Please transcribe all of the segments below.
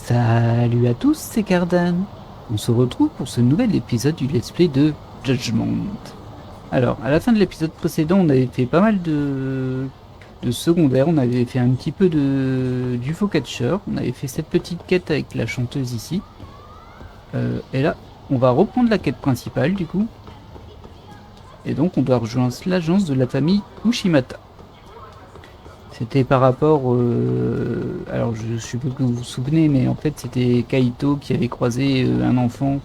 Salut à tous, c'est Cardan. On se retrouve pour ce nouvel épisode du let's play de Judgment. Alors, à la fin de l'épisode précédent, on avait fait pas mal de secondaires, on avait fait un petit peu d'UFO Catcher, on avait fait cette petite quête avec la chanteuse ici. Et là, on va reprendre la quête principale du coup. Et donc, on doit rejoindre l'agence de la famille Ushimata. C'était par rapport... alors, je suppose que vous vous souvenez, mais en fait, c'était Kaito qui avait croisé un enfant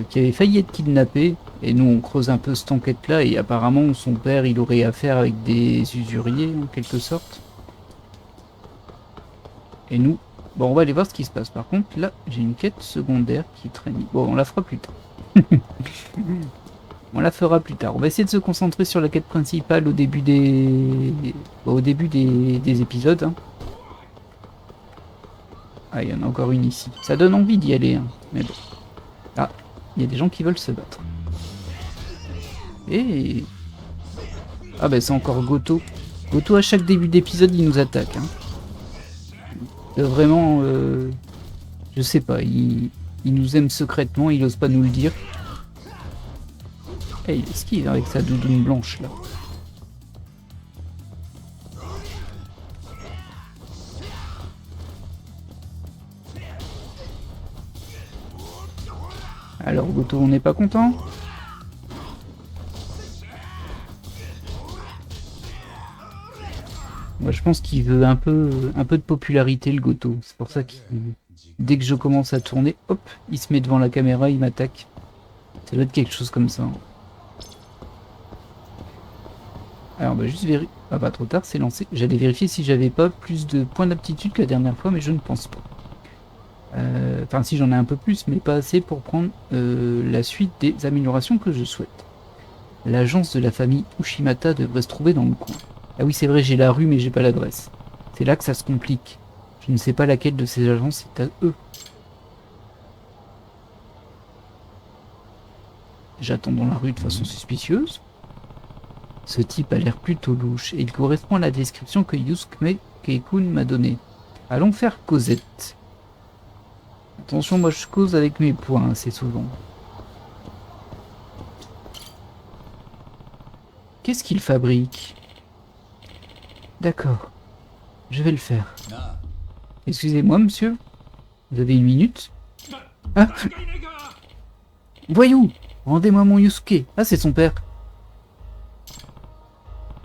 qui avait failli être kidnappé. Et nous, on creuse un peu cette enquête-là. Et apparemment, son père, il aurait affaire avec des usuriers, en quelque sorte. Et nous, bon, on va aller voir ce qui se passe. Par contre, là, j'ai une quête secondaire qui traîne. Bon, on la fera plus tard. On la fera plus tard. On va essayer de se concentrer sur la quête principale au début des épisodes. Hein. Ah, il y en a encore une ici. Ça donne envie d'y aller. Hein. Mais bon. Ah, il y a des gens qui veulent se battre. Et... Ah bah c'est encore Goto. Goto à chaque début d'épisode il nous attaque. Hein. Vraiment, je sais pas, il nous aime secrètement, il ose pas nous le dire. Eh, il esquive avec sa doudoune blanche là. Alors Goto, on n'est pas content? Moi je pense qu'il veut un peu de popularité le Goto. C'est pour ça qu'il... Dès que je commence à tourner, hop, il se met devant la caméra, il m'attaque. Ça doit être quelque chose comme ça. Hein. Alors on va juste vérifier. Ah pas trop tard, c'est lancé. J'allais vérifier si j'avais pas plus de points d'aptitude que la dernière fois, mais je ne pense pas. Enfin si j'en ai un peu plus, mais pas assez pour prendre la suite des améliorations que je souhaite. L'agence de la famille Ushimata devrait se trouver dans le coin. Ah oui c'est vrai, j'ai la rue mais j'ai pas l'adresse. C'est là que ça se complique. Je ne sais pas laquelle de ces agences est à eux. J'attends dans la rue de façon suspicieuse. Ce type a l'air plutôt louche et il correspond à la description que Yusuke Keikun m'a donnée. Allons faire Cosette. Attention, moi je cause avec mes poings assez souvent. Qu'est-ce qu'il fabrique? D'accord, je vais le faire. Excusez-moi, monsieur. Vous avez une minute? Ah, voyou! Rendez-moi mon Yusuke. Ah, c'est son père.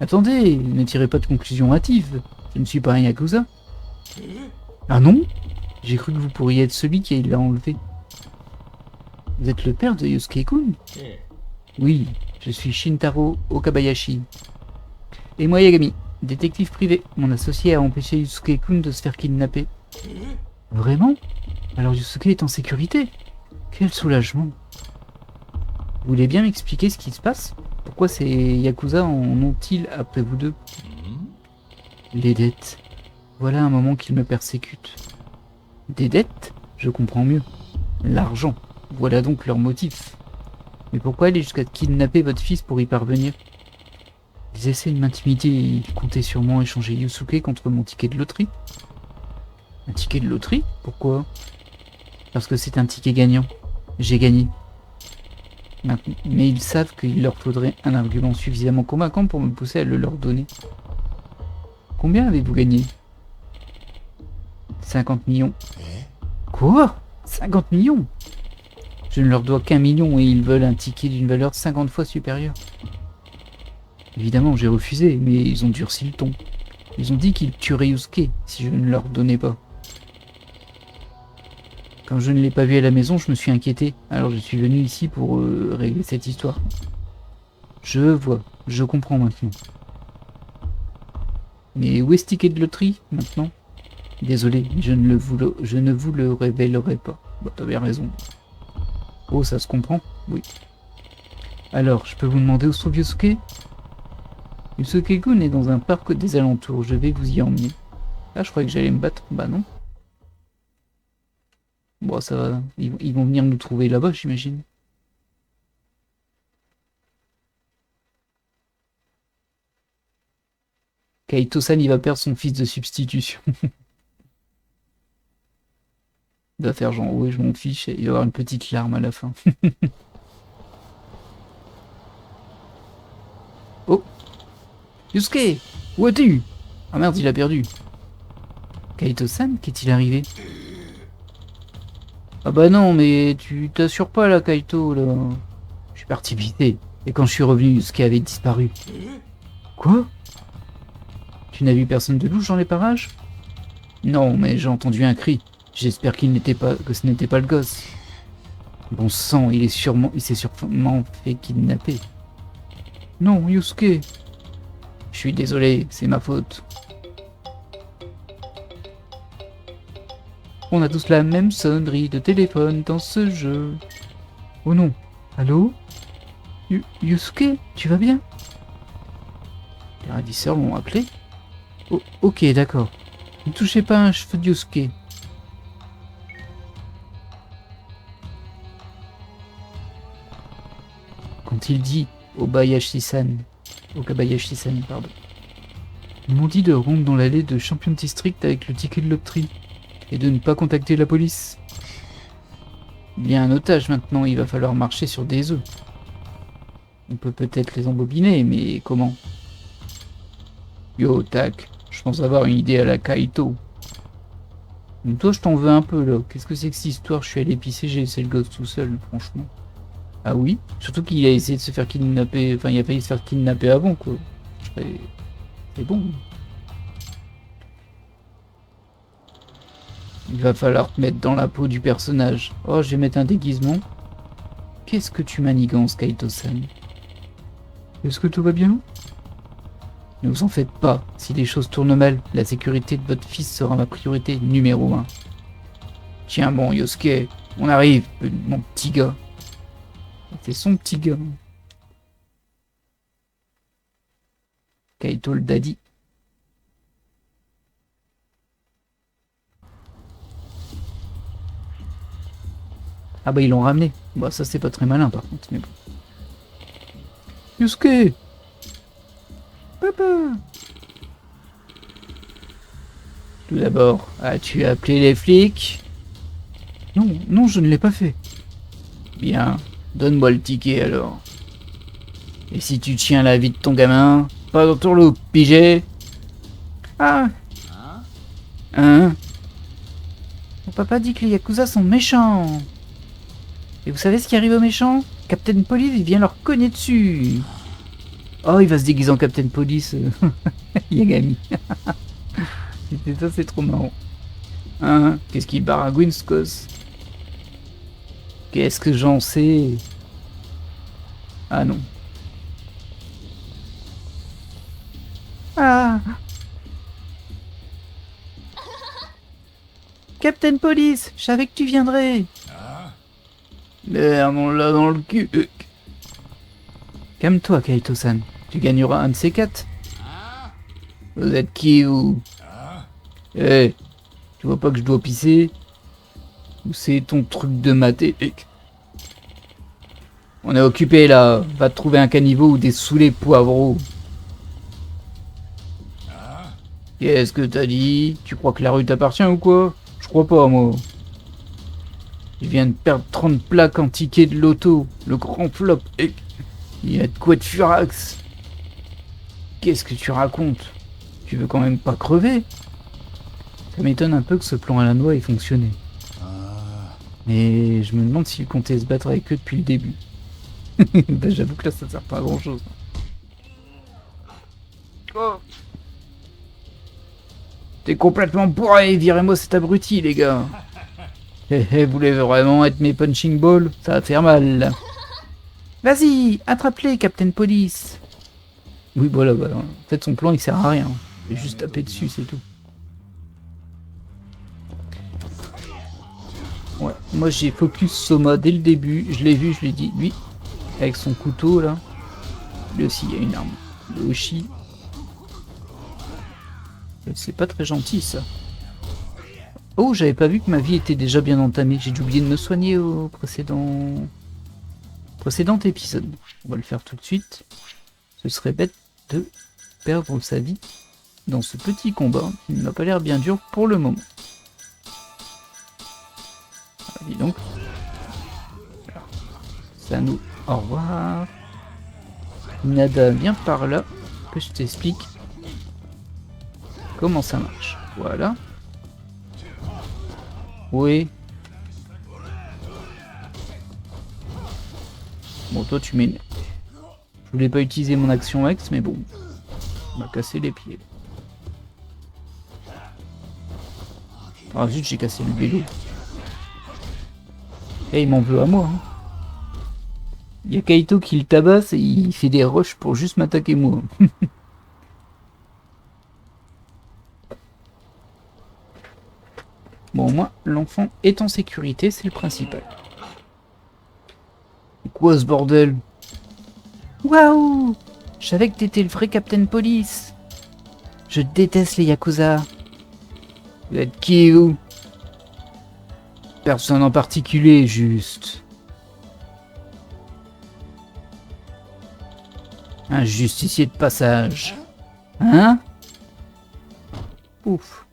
Attendez, ne tirez pas de conclusion hâtive. Je ne suis pas un Yakuza. Ah non? J'ai cru que vous pourriez être celui qui l'a enlevé. Vous êtes le père de Yusuke-kun? Oui, je suis Shintaro Okabayashi. Et moi Yagami, détective privé. Mon associé a empêché Yusuke-kun de se faire kidnapper. Vraiment? Alors Yusuke est en sécurité? Quel soulagement. Vous voulez bien m'expliquer ce qui se passe? Pourquoi ces Yakuza en ont-ils après vous deux? Les dettes. Voilà un moment qu'ils me persécutent. Des dettes? Je comprends mieux. L'argent. Voilà donc leur motif. Mais pourquoi aller jusqu'à kidnapper votre fils pour y parvenir? Ils essaient de m'intimider et ils comptaient sûrement échanger Yusuke contre mon ticket de loterie. Un ticket de loterie? Pourquoi? Parce que c'est un ticket gagnant. J'ai gagné. Mais ils savent qu'il leur faudrait un argument suffisamment convaincant pour me pousser à le leur donner. Combien avez-vous gagné? 50 millions. Quoi? 50 millions? Je ne leur dois qu'1 million et ils veulent un ticket d'une valeur 50 fois supérieure. Évidemment, j'ai refusé, mais ils ont durci le ton. Ils ont dit qu'ils tueraient Yusuke si je ne leur donnais pas. Quand je ne l'ai pas vu à la maison, je me suis inquiété. Alors je suis venu ici pour régler cette histoire. Je vois, je comprends maintenant. Mais où est ce ticket de loterie maintenant? Désolé, je ne vous le révélerai pas. Bah, t'avais raison. Oh, ça se comprend? Oui. Alors, je peux vous demander où se trouve Yusuke? Yusuke-kun est dans un parc des alentours, je vais vous y emmener. Ah, je croyais que j'allais me battre. Bah non. Bon, ça va. Ils vont venir nous trouver là-bas, j'imagine. Kaito-san, il va perdre son fils de substitution. Il va faire genre, oui, je m'en fiche, et il va avoir une petite larme à la fin. Oh, Yusuke, où es-tu? Ah merde, il a perdu. Kaito-san, qu'est-il arrivé? Ah bah non, mais tu t'assures pas là, Kaito, là. Je suis parti visiter, et quand je suis revenu, Yusuke avait disparu. Quoi? Tu n'as vu personne de louche dans les parages? Non, mais j'ai entendu un cri. J'espère que ce n'était pas le gosse. Bon sang, il s'est sûrement fait kidnapper. Non, Yusuke. Je suis désolé, c'est ma faute. On a tous la même sonnerie de téléphone dans ce jeu. Oh non. Allô? Yusuke, tu vas bien? Les ravisseurs l'ont appelé? Oh, ok, d'accord. Ne touchez pas un cheveu de Yusuke. Quand il dit Okabayashi-san, pardon. Ils m'ont dit de rentrer dans l'allée de Champion District avec le ticket de loterie et de ne pas contacter la police. Il y a un otage maintenant, il va falloir marcher sur des œufs. On peut peut-être les embobiner, mais comment? Yo, tac, je pense avoir une idée à la Kaito. Mais toi, je t'en veux un peu, là. Qu'est-ce que c'est que cette histoire? Je suis allé pisser, j'ai laissé le gosse tout seul, franchement. Ah oui? Surtout qu'il a essayé de se faire kidnapper... Enfin, il a failli se faire kidnapper avant, quoi. C'est bon. Il va falloir te mettre dans la peau du personnage. Oh, je vais mettre un déguisement. Qu'est-ce que tu manigances, Kaito-san? Est-ce que tout va bien? Ne vous en faites pas. Si les choses tournent mal, la sécurité de votre fils sera ma priorité numéro 1. Tiens bon, Yosuke, on arrive, mon petit gars. C'est son petit gars. Kaito le daddy. Ah bah ils l'ont ramené. Bah ça c'est pas très malin par contre, mais bon. Yusuke! Papa! Tout d'abord, as-tu appelé les flics? Non, non, je ne l'ai pas fait. Bien, donne-moi le ticket alors. Et si tu tiens la vie de ton gamin, pas dans ton loup, pigé? Ah! Hein? Mon papa dit que les Yakuza sont méchants. Et vous savez ce qui arrive aux méchants? Captain Police, il vient leur cogner dessus. Oh, il va se déguiser en Captain Police. Yagami. C'est ça, c'est trop marrant. Hein? Qu'est-ce qu'il baragouine, ce gosse? Qu'est-ce que j'en sais? Ah non. Ah! Captain Police, je savais que tu viendrais. Merde, on l'a dans le cul. Calme-toi, Kaito-san. Tu gagneras un de ces 4. Vous êtes qui, vous? Eh, tu vois pas que je dois pisser? Ou c'est ton truc de maté? On est occupé, là. Va te trouver un caniveau ou des saoulés poivreaux. Qu'est-ce que t'as dit? Tu crois que la rue t'appartient ou quoi? Je crois pas, moi. Je viens de perdre 30 plaques en ticket de loto. Le grand flop. Il y a de quoi de furax. Qu'est-ce que tu racontes? Tu veux quand même pas crever? Ça m'étonne un peu que ce plan à la noix ait fonctionné. Mais je me demande s'il comptait se battre avec eux depuis le début. Bah, j'avoue que là ça sert pas à grand chose. Oh. T'es complètement bourré, virez-moi cet abruti les gars. Vous voulez vraiment être mes punching balls? Ça va faire mal. Vas-y, attrape-les, Captain Police. Oui, voilà, bah, en fait son plan il sert à rien. Il est juste taper dessus, c'est tout. Ouais, moi j'ai focus Soma dès le début, je l'ai vu, je l'ai dit, lui, avec son couteau là. Lui aussi il y a une arme. Le Hoshi. C'est pas très gentil ça. Oh, j'avais pas vu que ma vie était déjà bien entamée. J'ai dû oublier de me soigner au précédent épisode. On va le faire tout de suite. Ce serait bête de perdre sa vie dans ce petit combat qui ne m'a pas l'air bien dur pour le moment. Au revoir. Nada, viens par là, que je t'explique comment ça marche. Voilà. Oui. Bon, toi, tu m'énerves. Je voulais pas utiliser mon action X, mais bon. On m'a cassé les pieds. Ah zut, j'ai cassé le vélo. Et il m'en veut à moi. Hein. Il y a Kaito qui le tabasse et il fait des rushs pour juste m'attaquer moi. Bon, moi, l'enfant est en sécurité, c'est le principal. Quoi ce bordel? Waouh! Je savais que t'étais le vrai Captain Police. Je déteste les Yakuza. Vous êtes qui, vous? Personne en particulier, juste. Un justicier de passage. Hein? Ouf.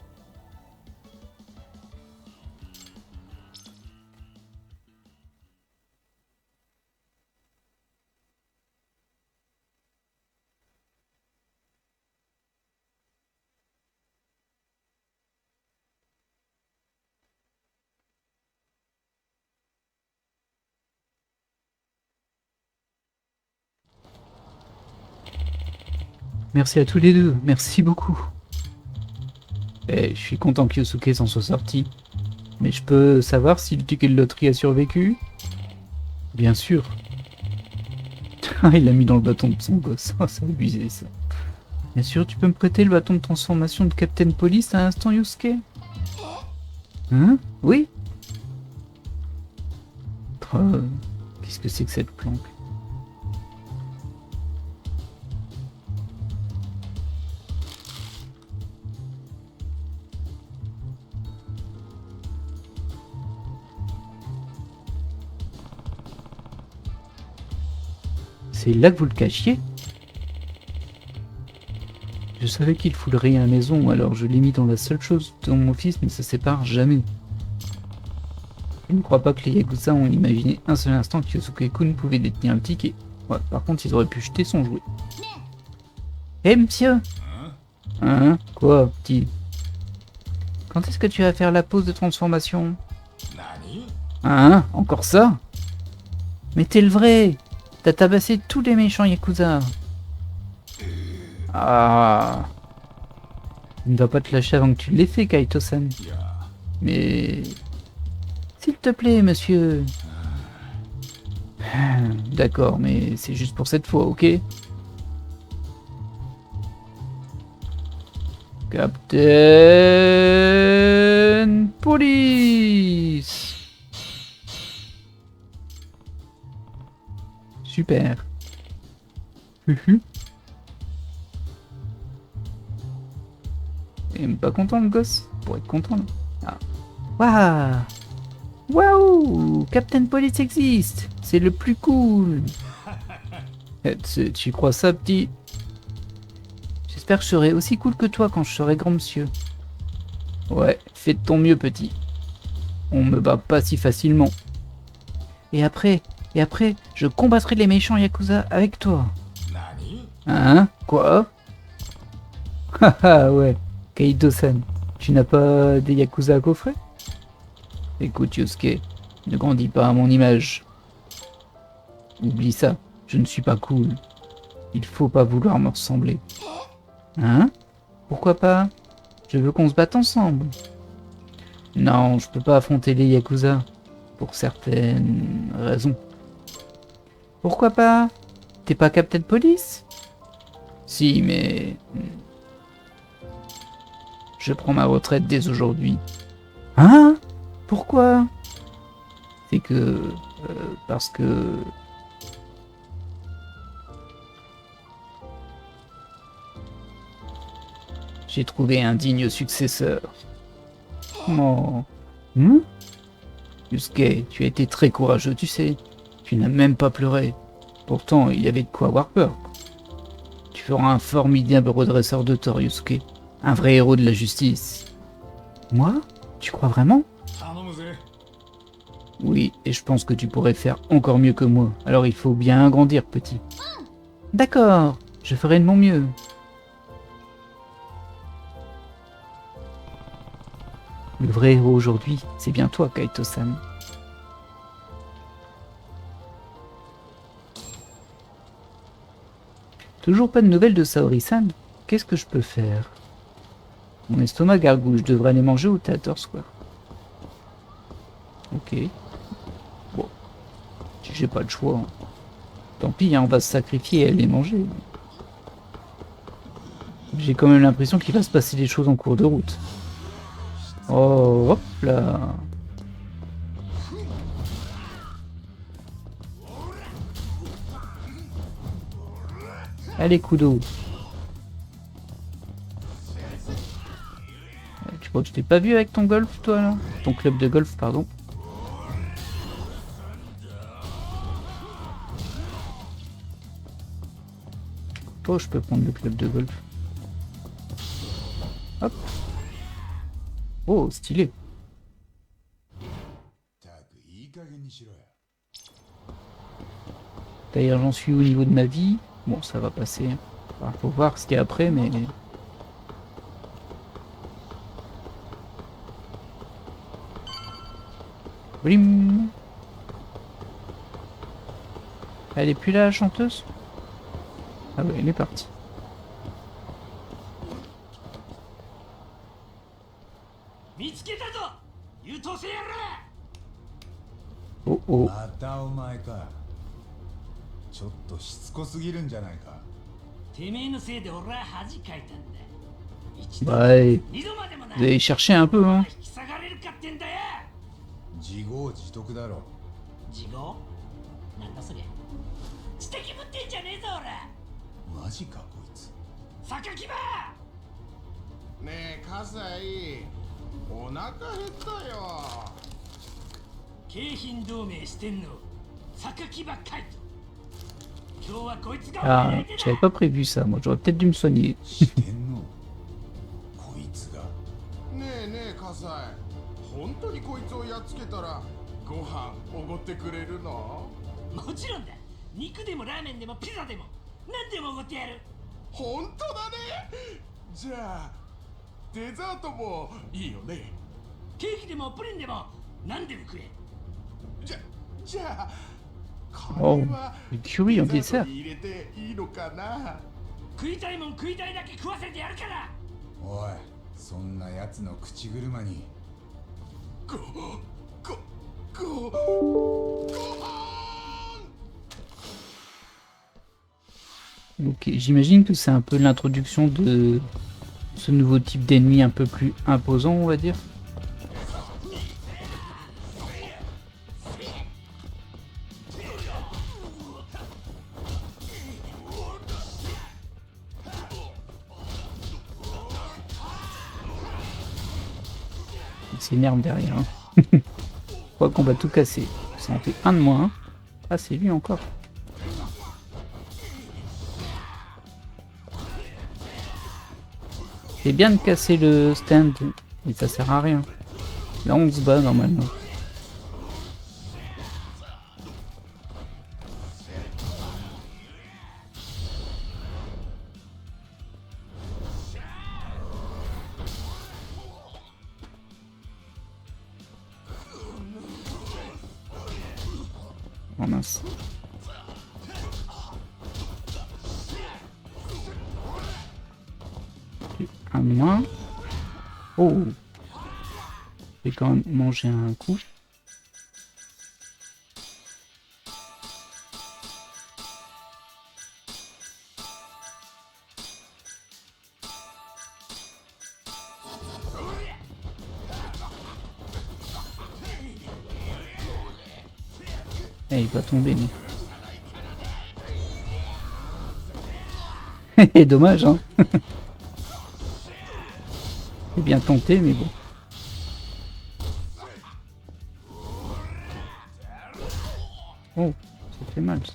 Merci à tous les deux, merci beaucoup. Eh, je suis content que Yosuke s'en soit sorti. Mais je peux savoir si le ticket de loterie a survécu? Bien sûr. Il l'a mis dans le bâton de son gosse. Oh, c'est abusé ça. Bien sûr, tu peux me prêter le bâton de transformation de Captain Police à l'instant, Yosuke? Hein? Oui? Oh, qu'est-ce que c'est que cette planque? C'est là que vous le cachiez? Je savais qu'il foulerait à la maison, alors je l'ai mis dans la seule chose dont mon fils ne se sépare jamais. Je ne crois pas que les Yakuza ont imaginé un seul instant que Yosuke-kun pouvait détenir un ticket. Ouais, par contre, ils auraient pu jeter son jouet. Eh, monsieur! Hein? Quoi, petit? Quand est-ce que tu vas faire la pause de transformation? Hein? Encore ça? Mais t'es le vrai! T'as tabassé tous les méchants Yakuza! Ah! Il ne doit pas te lâcher avant que tu l'aies fait, Kaito-san. Mais... S'il te plaît, monsieur. D'accord, mais c'est juste pour cette fois, ok? Captain Police! Super. Et même pas content le gosse? Pour être content là. Ah. Waouh! Waouh! Captain Police existe! C'est le plus cool! Tu crois ça, petit? J'espère que je serai aussi cool que toi quand je serai grand monsieur. Ouais, fais de ton mieux, petit. On me bat pas si facilement. Et après, je combattrai les méchants Yakuza avec toi. Hein? Quoi? Haha, ouais. Kaito-san, tu n'as pas des Yakuza à coffrer? Écoute, Yosuke, ne grandis pas à mon image. Oublie ça, je ne suis pas cool. Il faut pas vouloir me ressembler. Hein? Pourquoi pas? Je veux qu'on se batte ensemble. Non, je peux pas affronter les Yakuza. Pour certaines raisons. Pourquoi pas? T'es pas Captain Police? Si, mais... Je prends ma retraite dès aujourd'hui. Hein? Pourquoi? C'est que... parce que... J'ai trouvé un digne successeur. Oh. Yusuke, tu as été très courageux, tu sais. Tu n'as même pas pleuré. Pourtant, il y avait de quoi avoir peur. Tu feras un formidable redresseur de tort, Yusuke. Un vrai héros de la justice. Moi? Tu crois vraiment? Oui, et je pense que tu pourrais faire encore mieux que moi. Alors il faut bien grandir, petit. D'accord, je ferai de mon mieux. Le vrai héros aujourd'hui, c'est bien toi, Kaito-san. Toujours pas de nouvelles de Saori-san? Qu'est-ce que je peux faire? Mon estomac gargouille, je devrais aller manger au Theater Square. Ok. Bon, si j'ai pas le choix, hein. Tant pis, hein, on va se sacrifier et aller manger. J'ai quand même l'impression qu'il va se passer des choses en cours de route. Oh, hop là. Allez, Kudo. Tu crois que je t'ai pas vu avec ton golf, toi, là? Ton club de golf, pardon. Oh, je peux prendre le club de golf. Hop. Oh, stylé. D'ailleurs, j'en suis au niveau de ma vie. Bon, ça va passer. Enfin, faut voir ce qu'il y a après, mais... Blim. Elle est plus là, la chanteuse? Ah ouais, elle est partie. Oh oh. ちょっとしつこすぎるんじゃないか。てめえのせいで俺は恥かいたんだ。Ouais, vous allez chercher un peu, hein. 自業自得だろ。自業？なんだそりゃ。知的ぶってんじゃねえぞ俺。マジかこいつ。榊場。ねえ葛西、お腹減ったよ。京浜同盟してんの榊場海斗。 Ah, j'avais pas prévu ça, moi j'aurais peut-être dû me soigner. こいつが。ねえねえ葛西、本当にこいつをやっつけたらご飯おごってくれるの？もちろんだ。肉でもラーメンでもピザでも何でもおごってやる。本当だね。じゃあデザートもいいよね。ケーキでもプリンでも何でも食え。じゃあ。 Oh, du curry en dessert. 食いたいもん食いたいだけ食わせてやるから。おい、そんなやつの口車に。Ok, j'imagine que c'est un peu l'introduction de ce nouveau type d'ennemi un peu plus imposant, on va dire. Il s'énerve derrière. Hein. Je crois qu'on va tout casser. Ça en fait un de moins. Ah, c'est lui encore. C'est bien de casser le stand, mais ça sert à rien. Là, on se bat normalement. Oh mince. Un moins. Oh. Je vais quand même manger un coup. Eh, il va tomber, mais... Dommage, hein. C'est bien tenté, mais bon. Oh, ça fait mal, ça.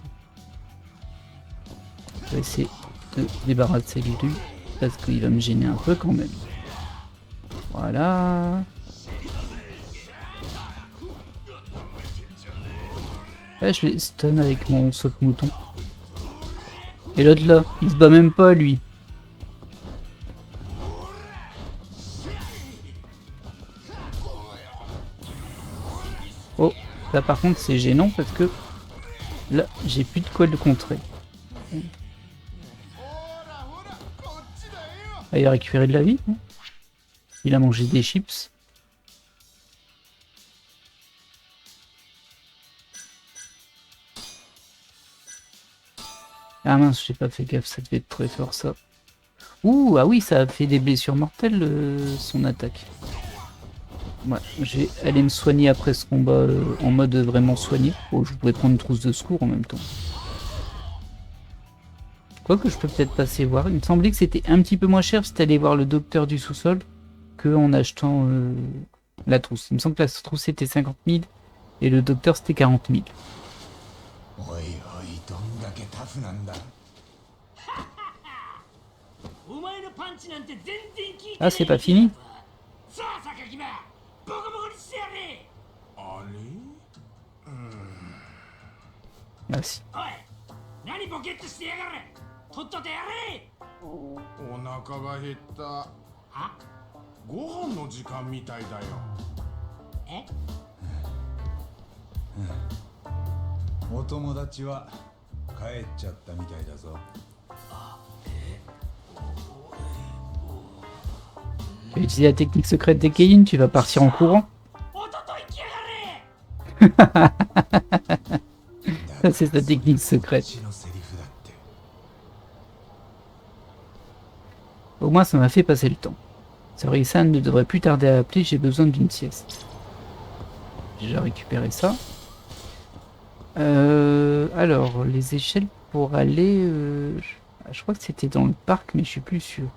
Je vais essayer de débarrasser de lui, parce qu'il va me gêner un peu quand même. Voilà. Là, je les stun avec mon saute-mouton. Et l'autre là, il se bat même pas lui. Oh, là par contre c'est gênant parce que là j'ai plus de quoi le contrer. Ah, il a récupéré de la vie, hein. Il a mangé des chips. Ah mince, j'ai pas fait gaffe, ça devait être très fort ça. Ouh, ah oui, ça a fait des blessures mortelles son attaque. Ouais, je vais aller me soigner après ce combat en mode vraiment soigné. Oh, je pourrais prendre une trousse de secours en même temps. Quoique je peux peut-être passer voir. Il me semblait que c'était un petit peu moins cher si t'allais voir le docteur du sous-sol que en achetant la trousse. Il me semble que la trousse c'était 50 000 et le docteur c'était 40 000. Ah, c'est pas fini? さあ榊場ボコボコにしてやれ。あれ Ah si. おい、何ボケっとしてやがる。とっととやれ。お腹が減った。は？ご飯の時間みたいだよ。え？お友達は帰っちゃったみたいだぞ。 Tu vas utiliser la technique secrète des Keyin, tu vas partir en courant. Ça c'est sa technique secrète. Au moins ça m'a fait passer le temps. Saori-san ne devrait plus tarder à appeler, j'ai besoin d'une sieste. J'ai déjà récupéré ça. Alors, les échelles pour aller... je crois que c'était dans le parc, mais je suis plus sûr.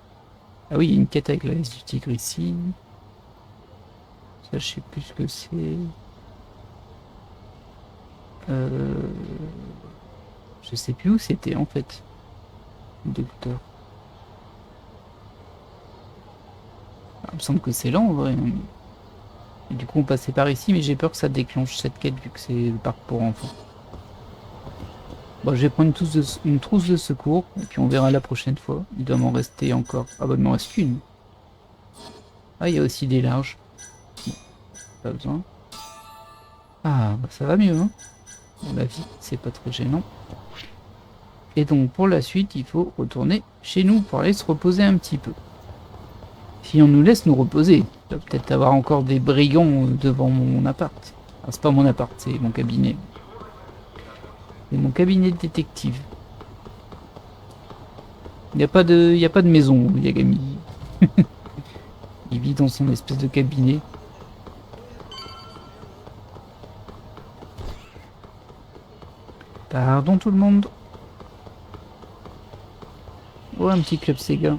Ah oui, il y a une quête avec la laisse du tigre ici. Ça, je sais plus ce que c'est. Je sais plus où c'était en fait. Le docteur. Ah, il me semble que c'est là en vrai. Et du coup, on passait par ici, mais j'ai peur que ça déclenche cette quête vu que c'est le parc pour enfants. Bon, je vais prendre une trousse de secours, et puis on verra la prochaine fois. Il doit m'en rester encore. Ah bah, il m'en reste qu'une. Ah, il y a aussi des larges. Bon, pas besoin. Ah, bah ça va mieux, hein. Bon, la vie, c'est pas très gênant. Et donc, pour la suite, il faut retourner chez nous pour aller se reposer un petit peu. Si on nous laisse nous reposer, il va peut-être avoir encore des brigands devant mon appart. Ah, c'est pas mon appart, c'est mon cabinet. C'est mon cabinet de détective. Il n'y a pas de maison, Yagami. Il vit dans son espèce de cabinet. Pardon tout le monde. Oh, un petit club Sega.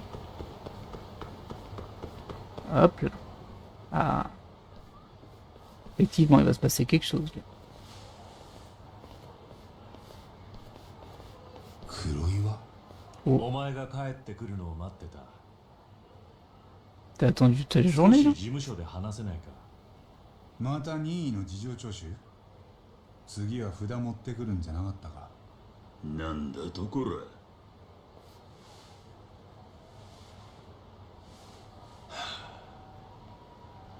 Hop là. Ah. Effectivement, il va se passer quelque chose là. Oh. T'as attendu toute la journée là? また任意の事情聴取？次は札持ってくるんじゃなかったか？なんだとこ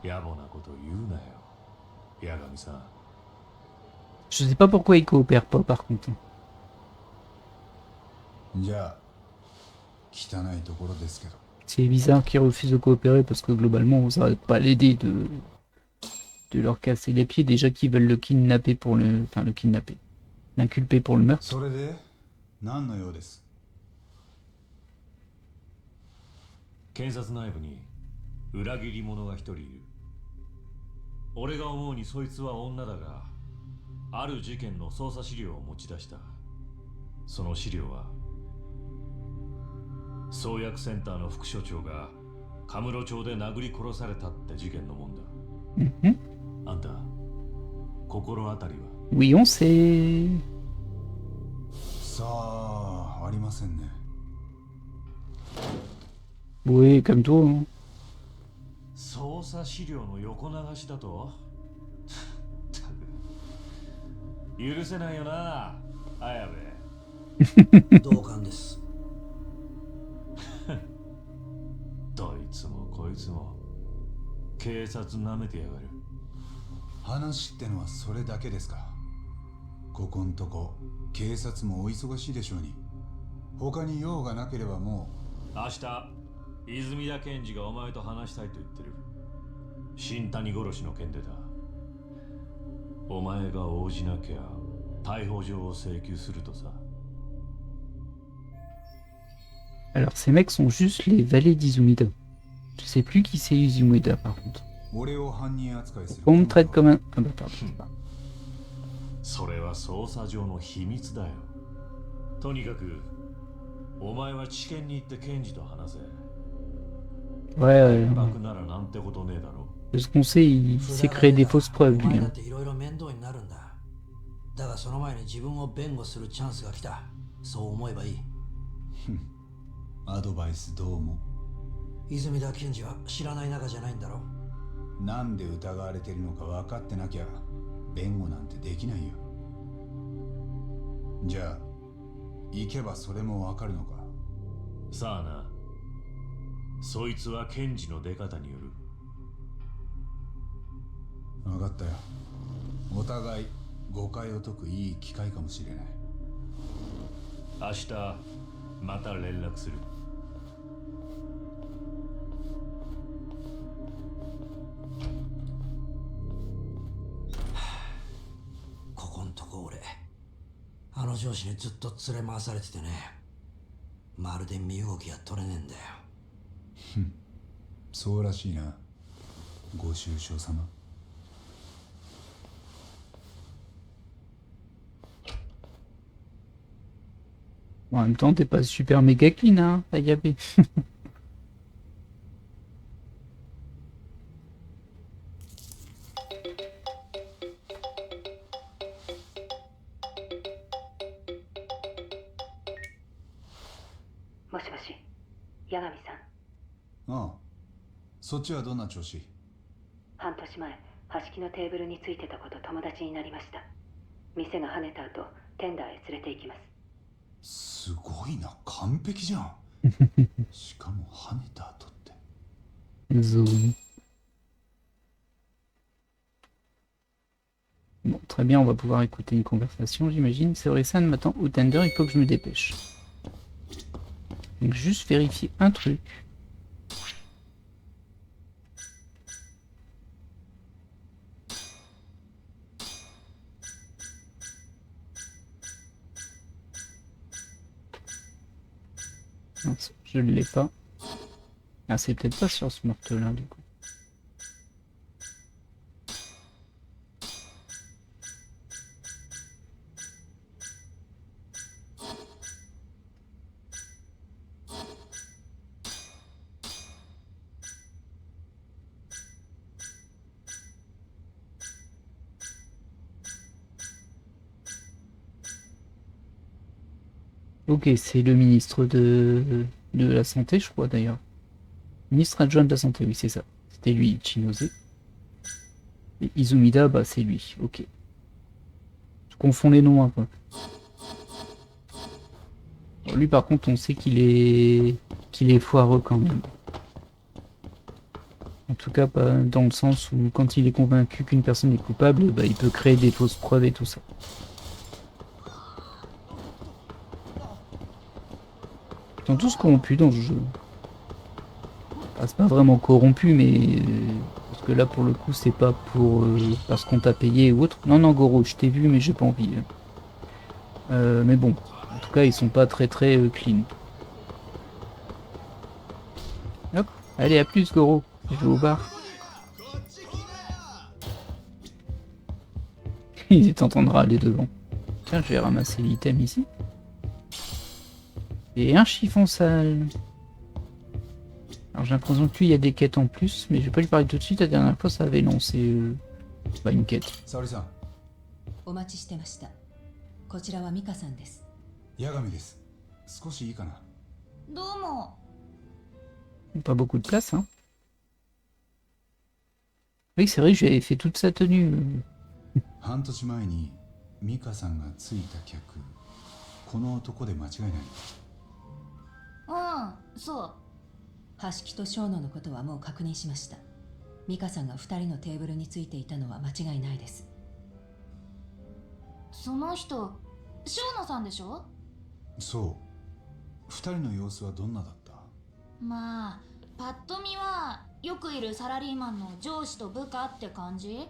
ら。野暮なこと言うなよ、八神さん。 Je sais pas pourquoi ils coopèrent pas par contre. じゃあ汚いところですけど。 C'est bizarre qu'ils refusent de coopérer parce que globalement ça va pas l'aider de leur casser les pieds déjà qu'ils veulent le kidnapper pour le... Enfin le kidnapper. L'inculper pour le meurtre. それで何の用です？検察内部に裏切り者が一人いる。俺が思うにそいつは女だが、ある事件の捜査資料を持ち出した。その資料は創薬センターの副所長がカムロ町で殴り殺されたって事件のもんだ。あんた心当たりは？ Oui, on sait. さあ、ありませんね。 Oui, comme toi. Hein. 捜査資料の横流しだと？許せないよな、綾部。同感です。どいつもこいつも警察なめてやがる。話ってのはそれだけですか。ここんとこ警察もお忙しいでしょうに。他に用がなければも明日泉田検事がお前と話したいと言ってる。新谷殺しの件でだ。お前が応じなきゃ逮捕状を請求するとさ。Alors ces mecs sont juste les valets d'Izumida. Je sais plus qui c'est Izumida par contre. う俺を犯人扱いする。 On me traite comme un... Ah bah pardon. それは捜査上の秘密だよ。とにかくお前は地検に行って検事と話せ。 Ouais, バクならなんてことねえだろ。 de ce qu'on sait, il sait créer des fausses preuves お前 lui. だ hein. っていろいろ面倒になるんだ。だがその前に自分を弁護するチャンスが来た。そう思えばいい。アドバイスどうも。泉田検事は知らない仲じゃないんだろ。なんで疑われてるのか分かってなきゃ弁護なんてできないよ。じゃあ行けばそれも分かるのか。さあな。そいつは検事の出方による。分かったよ。お互い誤解を解くいい機会かもしれない。明日また連絡する。ここんとこ俺、あの上司にずっと連れ回されててね。まるで身動きが取れねえんだよ。そうらしいな。ご愁傷様。En même temps, t'es pas super méga clean, hein, Ayabe. もしもし、八神さん。ああ、そっちはどんな調子？半年前、端木のテーブルについてた子と友達になりました。店が跳ねた後、テンダーへ連れて行きます。すごいな、完璧じゃん。しかも跳ねた後って。Zone. Bon, très bien, on va pouvoir écouter une conversation, j'imagine. C'est vrai, ça m'attend au tender, il faut que je me dépêche. Donc juste vérifier un truc. Non, je ne l'ai pas. Ah, c'est peut-être pas sur ce marteau-là, du coup. Ok, c'est le ministre de la Santé, je crois d'ailleurs. Ministre adjoint de la Santé, oui, c'est ça. C'était lui, Ichinose. Et Izumida, bah c'est lui, ok. Je confonds les noms un peu. Bon, lui, par contre, on sait qu'il est foireux quand même. En tout cas, pas dans le sens où quand il est convaincu qu'une personne est coupable, bah, il peut créer des fausses preuves et tout ça. Ils sont tous corrompus dans ce jeu. Ah, c'est pas vraiment corrompu, mais... parce que là, pour le coup, c'est pas pour... parce qu'on t'a payé ou autre. Non, non, Goro, je t'ai vu, mais j'ai pas envie. Mais bon, en tout cas, ils sont pas très clean. Hop, allez, à plus, Goro. Je vais au bar. Il est en train de râler devant. Tiens, je vais ramasser l'item ici. Et un chiffon sale. Alors j'ai l'impression que lui, il y a des quêtes en plus, mais je vais pas lui parler tout de suite. La dernière fois, ça avait lancé bah, une quête. Saoriさん、お待ちしてました。こちらはミカさんです。八神です。少しいいかな。どうも。Pas beaucoup de place, hein. Oui, c'est vrai, j'avais fait toute sa tenue. 半年前にミカさんがついた客、この男で間違いない？そう橋木とショーノのことはもう確認しました。ミカさんが2人のテーブルについていたのは間違いないです。その人ショーノさんでしょ？そう。2人の様子はどんなだった？まあパッと見はよくいるサラリーマンの上司と部下って感じ。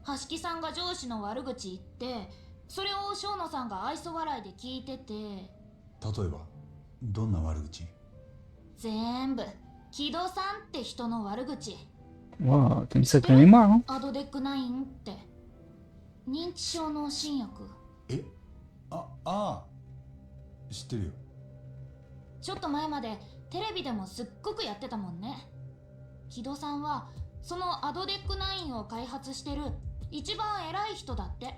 橋木さんが上司の悪口言って、それをショーノさんが愛想笑いで聞いてて。例えばどんな悪口？全部木戸さんって人の悪口。 Waouh, t'as une sacrée mémoire, hein. アドデックナインって認知症の新薬。ああ、知ってるよ。ちょっと前までテレビでもすっごくやってたもんね。木戸さんはそのアドデックナインを開発してる一番偉い人だって。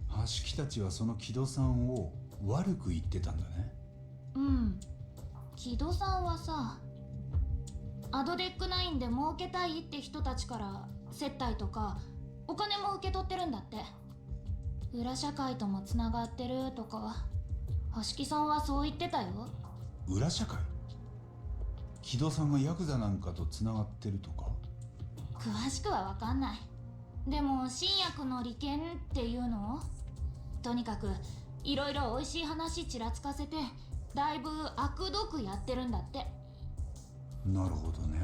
橋木たちはその木戸さんを悪く言ってたんだね。木戸さんはさ、アドデックナインで儲けたいって人たちから接待とかお金も受け取ってるんだって。裏社会ともつながってるとか、橋木さんはそう言ってたよ。裏社会？木戸さんがヤクザなんかとつながってるとか？詳しくは分かんない。でも新薬の利権っていうの？とにかくいろいろ美味しい話ちらつかせて、だいぶ悪どくやってるんだって。なるほどね。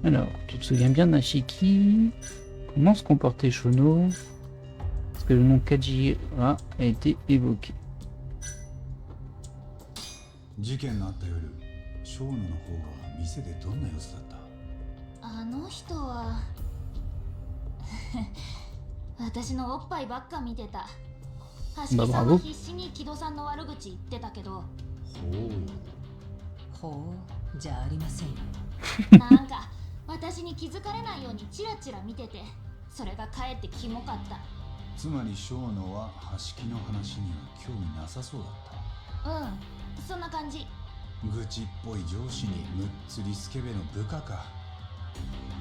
Alors, tu te souviens bien d'Ashiki? Comment se comportait Shono? Est-ce que le nom Kajira a été évoqué? 事件のあった夜、ショーノの方は店でどんな様子だった？あの人は私のおっぱいばっか見てた。橋木さんは必死に木戸さんの悪口言ってたけど。ほう、じゃありませんよ。なんか私に気づかれないようにチラチラ見てて、それがかえってキモかった。つまりショーノは橋木の話には興味なさそうだった。そんな感じ。愚痴っぽい上司にむっつりスケベの部下か。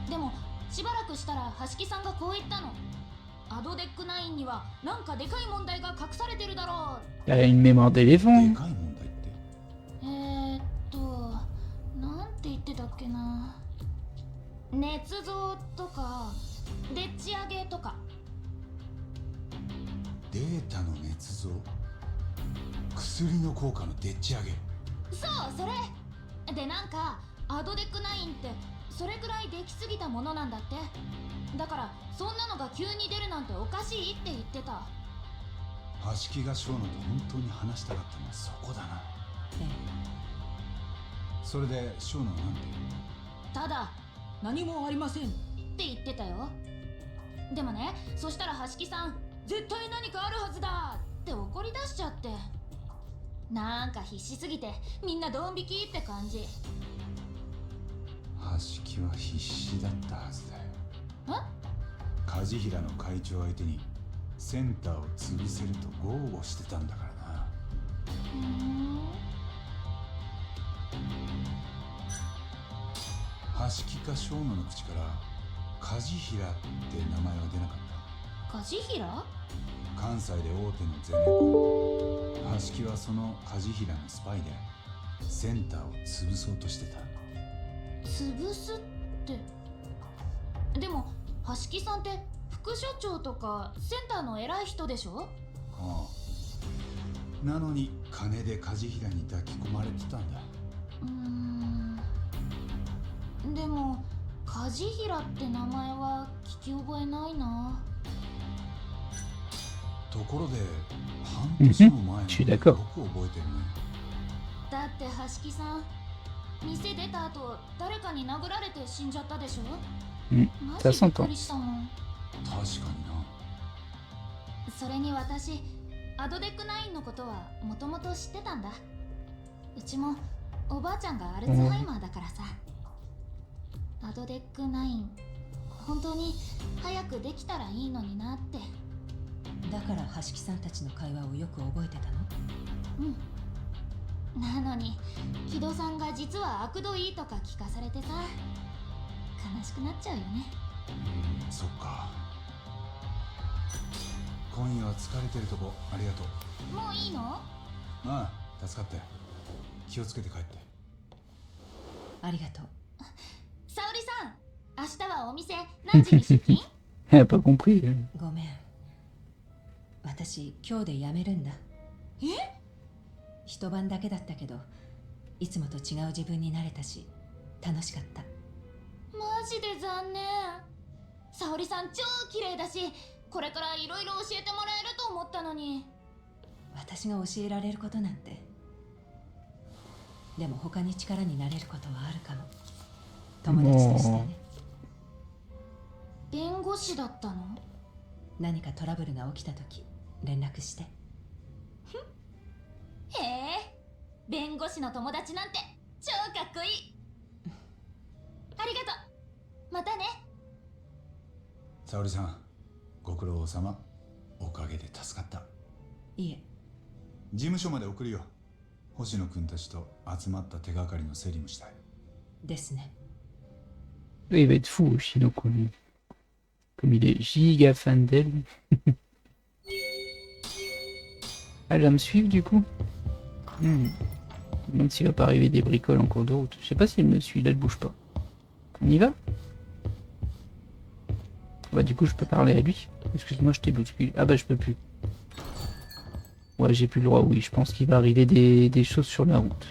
でもしばらくしたら橋木さんがこう言ったの。アドデックナインにはなんかでかい問題が隠されてるだろう。Elle a une mémoire d'éléphant. でかい問題って？なんて言ってたっけな。捏造とかでっち上げとか。データの捏造？薬の効果のでっち上げ？そう、それで、なんかアドデックナインってそれくらいできすぎたものなんだって。だからそんなのが急に出るなんておかしいって言ってた。橋木がショーノと本当に話したかったのはそこだな。それでショーノはなんて？ただ何もありませんって言ってたよ。でもね、そしたら橋木さん絶対何かあるはずだって怒り出しちゃって、なんか必死すぎてみんなドン引きって感じ。橋木は必死だったはずだよ。梶平の会長相手にセンターを潰せると豪語してたんだからな。橋木かショーノの口から梶平って名前は出なかった？梶平？関西で大手のゼネコン。橋木はその梶平のスパイでセンターを潰そうとしてた。潰すって。でも橋木さんって副所長とかセンターの偉い人でしょ？ああ。なのに金で梶平に抱き込まれてたんだ。でも梶平って名前は聞き覚えないな。ところで半年も前のよく覚えてるね。だって橋木さん店出た後誰かに殴られて死んじゃったでしょ。マジびっくりしたもん。確かにな。それに私アドデックナインのことはもともと知ってたんだ。うちもおばあちゃんがアルツハイマーだからさ。アドデックナイン本当に早くできたらいいのになって。だから橋木さんたちの会話をよく覚えてたの？なのに木戸さんが実は悪どいいとか聞かされてさ、悲しくなっちゃうよね。そっか。今夜は疲れてるとこありがとう。もういいの？ああ、助かったよ。気をつけて帰って。ありがとう。沙織さん、明日はお店何時に出勤？ Elle a pas compris. ごめん。私、今日で辞めるんだ。え？一晩だけだったけど、いつもと違う自分になれたし、楽しかった。マジで残念。沙織さん超綺麗だし、これからいろいろ教えてもらえると思ったのに。私が教えられることなんて。でも他に力になれることはあるかも。友達としてね。弁護士だったの？何かトラブルが起きた時連絡して。へえ、弁護士の友達なんて超かっこいい。ありがとう。またね。沙織さん、ご苦労様。おかげで助かった。いえ。事務所まで送るよ。星野くんたちと集まった手がかりの整理もしたい。ですね。Il va être fou, Oshino, comme il est giga fan d'elle. Elle va me suivre du coup. Je me demande s'il va pas arriver des bricoles en cours de route. Je sais pas si elle me suit, là elle bouge pas. On y va? Bah du coup je peux parler à lui. Excuse-moi, je t'ai bousculé. Ah bah je peux plus. Ouais, j'ai plus le droit, oui. Je pense qu'il va arriver des choses sur la route.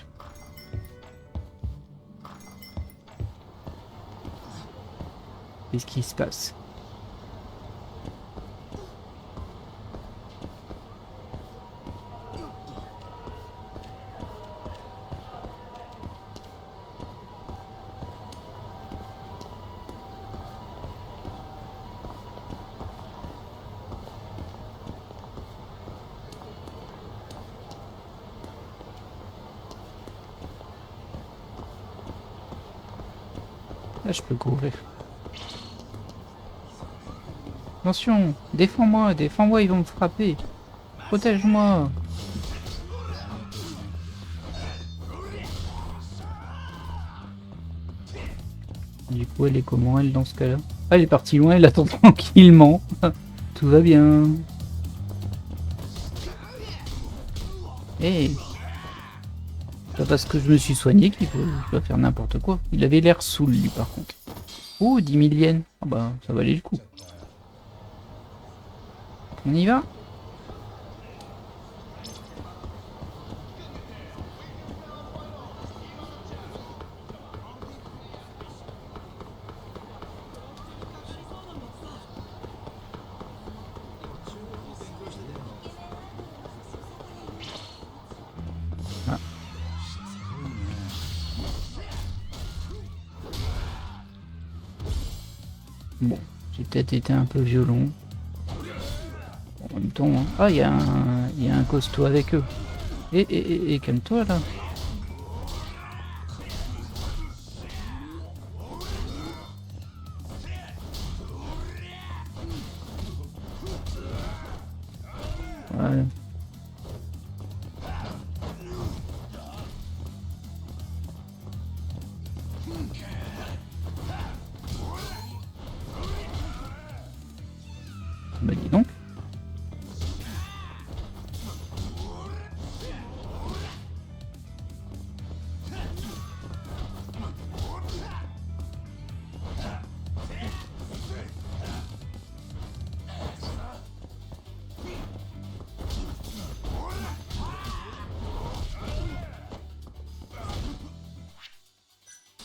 Qu'est-ce qui se passe? Là, je peux courir. Attention, défends-moi, défends-moi, ils vont me frapper. Protège-moi. Du coup, elle est comment, elle, dans ce cas-là? Ah, elle est partie loin, elle attend tranquillement. Tout va bien. Hey. Pas parce que je me suis soigné qu'il va faire n'importe quoi. Il avait l'air saoul, lui, par contre. Oh, 10 000 yens. Ah bah, ça valait le coup. On y va? Ah. Bon, j'ai peut-être été un peu violent. En même temps, hein. Ah, il y a un costaud avec eux. Et calme-toi là. Voilà. Bah dis donc.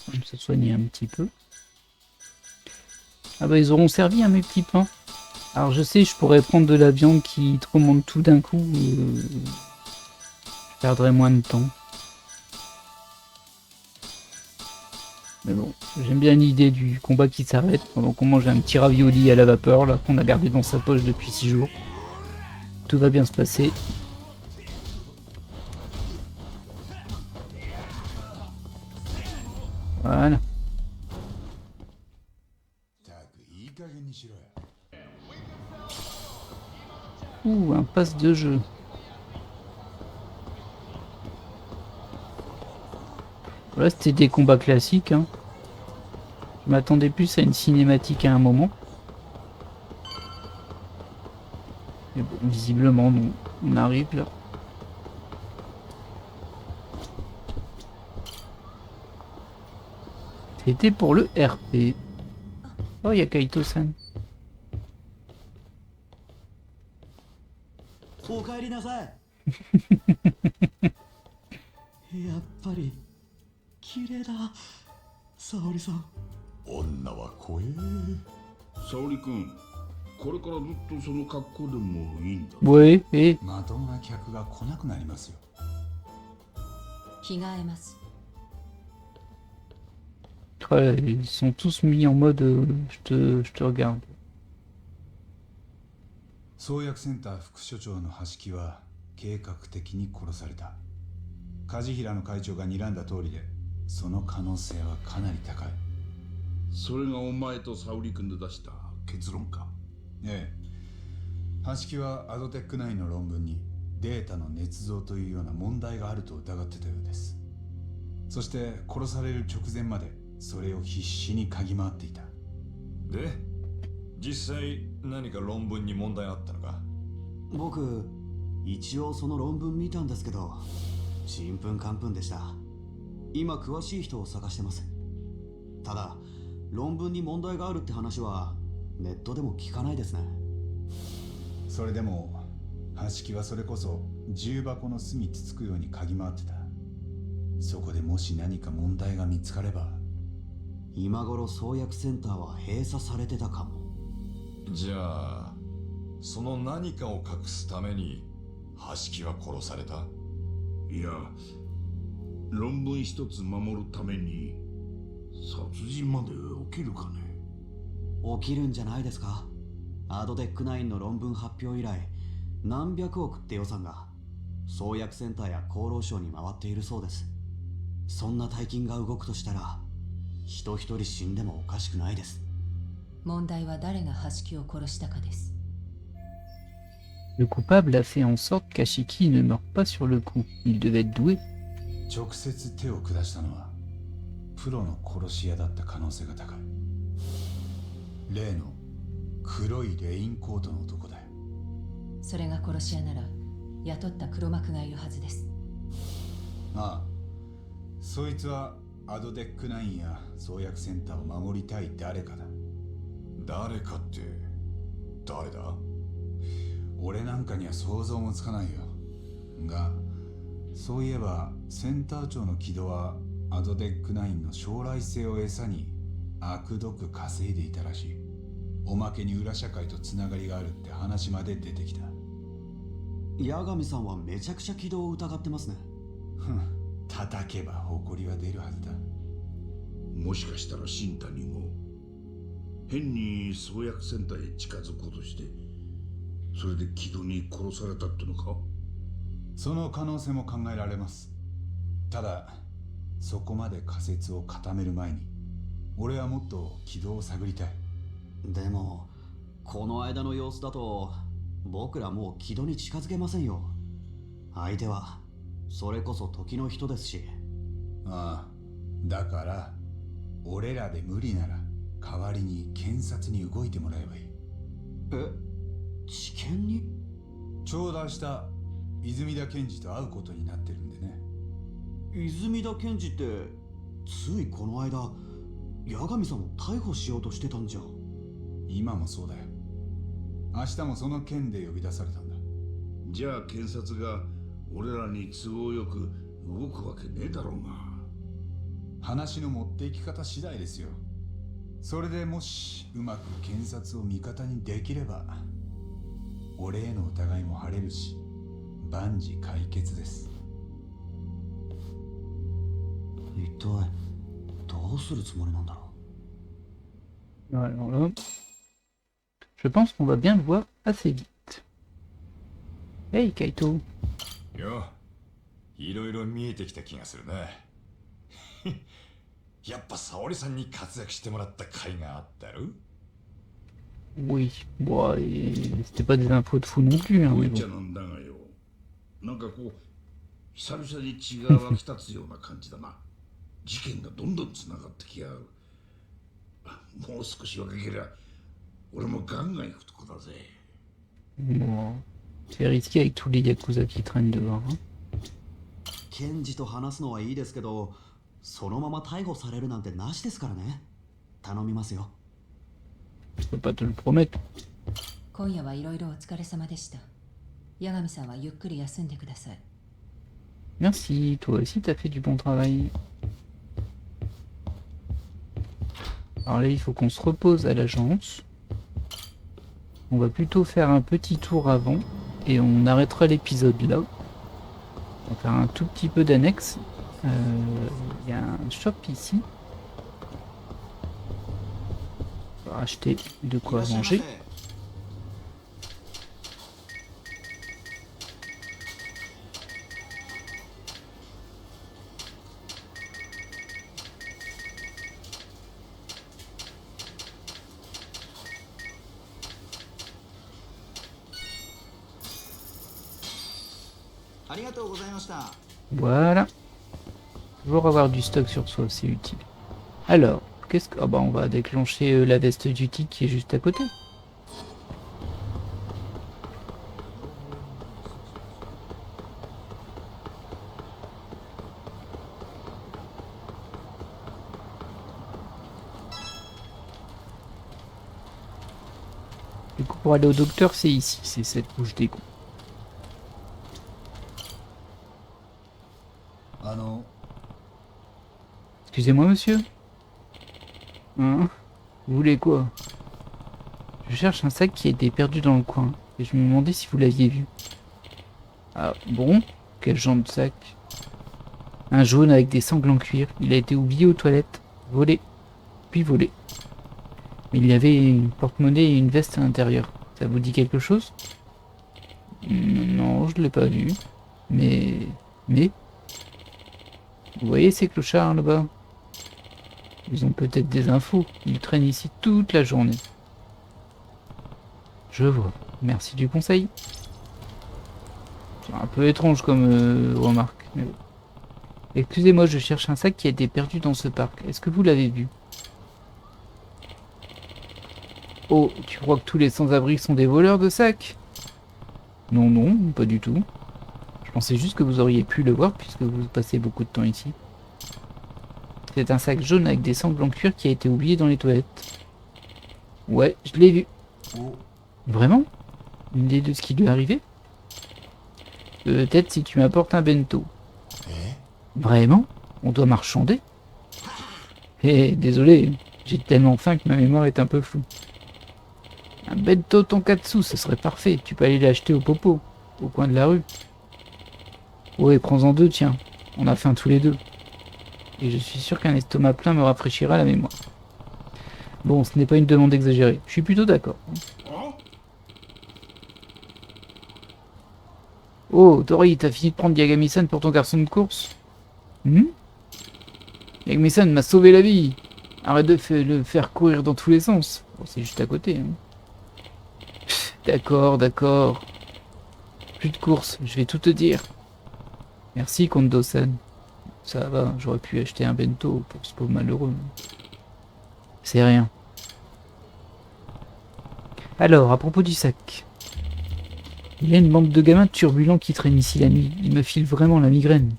On va se soigner un petit peu. Ah bah ils auront servi à mes petits pains. Alors je sais, je pourrais prendre de la viande qui te remonte tout d'un coup. Je perdrais moins de temps. Mais bon, j'aime bien l'idée du combat qui s'arrête pendant qu'on mange un petit ravioli à la vapeur là qu'on a gardé dans sa poche depuis 6 jours. Tout va bien se passer. Voilà. Ouh, un pass de jeu. Voilà, c'était des combats classiques. Hein. Je m'attendais plus à une cinématique à un moment. Visiblement non. On arrive là. C'était pour le RP. Oh, il y a Kaito-san. お帰りなさいやっぱり綺麗だ沙織さん。女は怖え。沙織君、これからずっとその格好でもいいんだ。Ouais, et まともな客が来なくなりますよ。着替えます。 ouais, ils sont tous mis en mode je te regarde. 創薬センター副所長の橋木は計画的に殺された。梶平の会長が睨んだ通りで、その可能性はかなり高い。それがお前と沙織君で出した結論か。ええ。橋木はアドテック9の論文にデータの捏造というような問題があると疑ってたようです。そして殺される直前までそれを必死に嗅ぎ回っていた。で、実際何か論文に問題あったのか？僕一応その論文見たんですけど、ちんぷんかんぷんでした。今詳しい人を探してます。ただ論文に問題があるって話はネットでも聞かないですね。それでも橋木はそれこそ重箱の隅つつくように嗅ぎ回ってた。そこでもし何か問題が見つかれば。今頃創薬センターは閉鎖されてたかも。じゃあその何かを隠すために橋木は殺された？いや、論文一つ守るために殺人まで起きるかね。起きるんじゃないですか。アドテック9の論文発表以来何百億って予算が創薬センターや厚労省に回っているそうです。そんな大金が動くとしたら人一人死んでもおかしくないです。問題は誰が橋木を殺したかです。 Le coupable a fait en sorte qu'Ashiki ne meure pas sur le coup. Il devait être doué. 直接手を下したのはプロの殺し屋だった可能性が高い。例の黒いレインコートの男だよ。それが殺し屋なら雇った黒幕がいるはずです。ああ、そいつはアドデック9や創薬センターを守りたい誰かだ。誰かって誰だ？俺なんかには想像もつかないよ。が、そういえばセンター長の木戸はアドデック9の将来性を餌に悪どく稼いでいたらしい。おまけに裏社会とつながりがあるって話まで出てきた。八神さんはめちゃくちゃ軌道を疑ってますね。ふん、叩けば誇りは出るはずだ。もしかしたら新谷も変に創薬センターへ近づこうとして、それで木戸に殺されたってのか？その可能性も考えられます。ただそこまで仮説を固める前に俺はもっと軌道を探りたい。でもこの間の様子だと僕らもう木戸に近づけませんよ。相手はそれこそ時の人ですし。ああ、だから俺らで無理なら代わりに検察に動いてもらえばいい。え、地検に？頂戴した泉田検事と会うことになってるんでね。泉田検事ってついこの間八神さんを逮捕しようとしてたんじゃ。今もそうだよ。明日もその件で呼び出されたんだ。じゃあ検察が俺らに都合よく動くわけねえだろうが。話の持っていき方次第ですよ。それでもしうまく検察を味方にできれば俺への疑いも晴れるし万事解決です。一体どうするつもりなんだろう。 Alors là, je pense qu'on va bien le voir assez vite. Hey Kaito. よ、いろいろ見えてきた気がするな。やっぱ沙織さんに活躍してもらった甲斐があったろ？ Oui, bon, c'était pas des infos de fou non plus. Hein, こ mais いちゃ bon. なんだがよ、なんかこう久々に血が湧き立つような感じだな。事件がどんどんつながってきやがる。もう少し若けりゃ俺もガンガン行くとこだぜ。Bon. C'est risqué avec tous les Yakuza qui traînent dehors. Hein. ケンジと話すのはいいですけど、そのまま逮捕されるなんてなしですからね。頼みますよ。Je peux pas te le promettre. 今夜はいろいろお疲れ様でした。八神さんはゆっくり休んでください。Merci, toi aussi t'as fait du bon travail. Alors là il faut qu'on se repose à l'agence. On va plutôt faire un petit tour avant et on arrêtera l'épisode là. On va faire un tout petit peu d'annexe. Il y a un shop ici. On va acheter de quoi manger. Voilà. Toujours avoir du stock sur soi, c'est utile. Alors, qu'est-ce que... Ah bah on va déclencher la veste du tic qui est juste à côté. Du coup pour aller au docteur c'est ici, c'est cette bouche d'égout. Excusez-moi monsieur. Hein? Vous voulez quoi? Je cherche un sac qui a été perdu dans le coin. Et je me demandais si vous l'aviez vu. Ah bon? Quel genre de sac? Un jaune avec des sangles en cuir. Il a été oublié aux toilettes. Volé. Puis volé. Mais il y avait une porte-monnaie et une veste à l'intérieur. Ça vous dit quelque chose? Non, je l'ai pas vu. Mais... Vous voyez ces clochards là-bas? Ils ont peut-être des infos. Ils traînent ici toute la journée. Je vois. Merci du conseil. C'est un peu étrange comme remarque. Mais bon. Excusez-moi, je cherche un sac qui a été perdu dans ce parc. Est-ce que vous l'avez vu? Oh, tu crois que tous les sans-abri sont des voleurs de sacs? Non, non, pas du tout. Je pensais juste que vous auriez pu le voir puisque vous passez beaucoup de temps ici. C'est un sac jaune avec des sangles en cuir qui a été oublié dans les toilettes. Ouais, je l'ai vu. Vraiment? Une idée de ce qui lui est arrivé? Peut-être si tu m'apportes un bento. Vraiment? On doit marchander? Désolé, j'ai tellement faim que ma mémoire est un peu floue. Un bento tonkatsu, ce serait parfait. Tu peux aller l'acheter au popo, au coin de la rue. Ouais, prends-en deux, tiens. On a faim tous les deux. Et je suis sûr qu'un estomac plein me rafraîchira la mémoire. Bon, ce n'est pas une demande exagérée. Je suis plutôt d'accord. Oh, Tori, t'as fini de prendre Yagami-san pour ton garçon de course? Yagami-san m'a sauvé la vie. Arrête de le faire courir dans tous les sens. Bon, c'est juste à côté. D'accord, d'accord. Plus de course, je vais tout te dire. Merci, Kondo-san. Ça va, j'aurais pu acheter un bento pour ce pauvre malheureux. C'est rien. Alors, à propos du sac. Il y a une bande de gamins turbulents qui traînent ici la nuit. Ils me filent vraiment la migraine.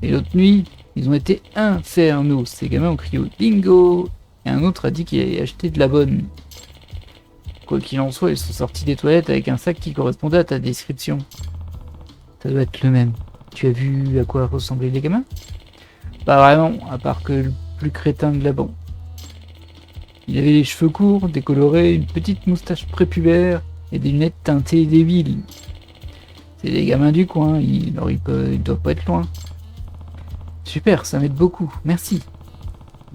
Et l'autre nuit, ils ont été infernaux. Ces gamins ont crié au dingo. Et un autre a dit qu'il allait acheter de la bonne. Quoi qu'il en soit, ils sont sortis des toilettes avec un sac qui correspondait à ta description. Ça doit être le même. Tu as vu à quoi ressemblaient les gamins? Pas vraiment, à part que le plus crétin de la bande. Il avait les cheveux courts, décolorés, une petite moustache prépubère et des lunettes teintées débiles. C'est des gamins du coin, ils doivent pas être loin. Super, ça m'aide beaucoup, merci.